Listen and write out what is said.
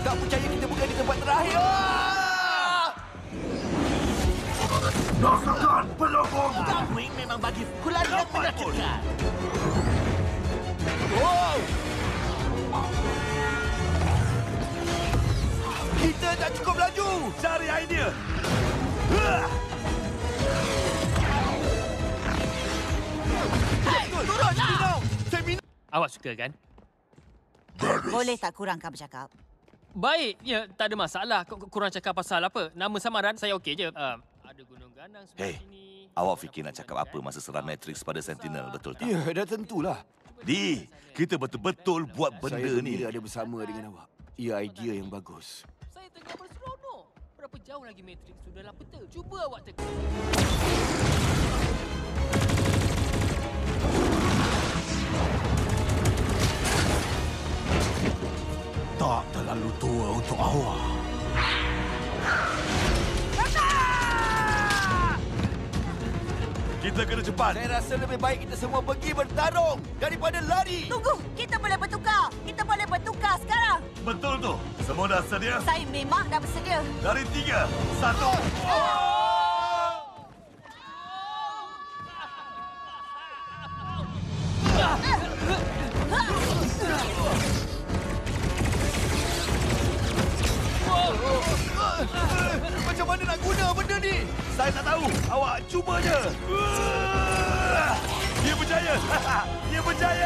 Tak percaya kita bukan di tempat terakhir. Rasakan pelobong! Darwin memang bagi pukulan yang menyakitkan. Wow! Kita tak cukup laju. Cari idea! Hei, turunlah! Saya minum. Awak suka kan? Boleh tak kurangkan bercakap? Baik, ya, tak ada masalah. Kurang cakap pasal apa? Nama samaran saya okey je. Ada gunung ganang sebelah Hei, sini. awak fikir nak cakap apa masa serang Matrix pada Sentinel, betul tak? Ya, dah tentulah. Di, kita betul-betul buat benda Saya ni. gembira ada bersama dengan awak. Ia idea yang bagus. Saya tengah berseronok. Berapa jauh lagi Matrix tu dalam peta? Cuba awak teka. Tak terlalu tua untuk awak. Kita kena cepat. Saya rasa lebih baik kita semua pergi bertarung daripada lari. Tunggu! Kita boleh bertukar! Kita boleh bertukar sekarang! Betul tu. Semua dah sedia? Saya memang dah bersedia. Dari 3, 1. Macam mana nak guna benda ni? Saya tak tahu. Awak cuba je. Dia berjaya. Dia berjaya.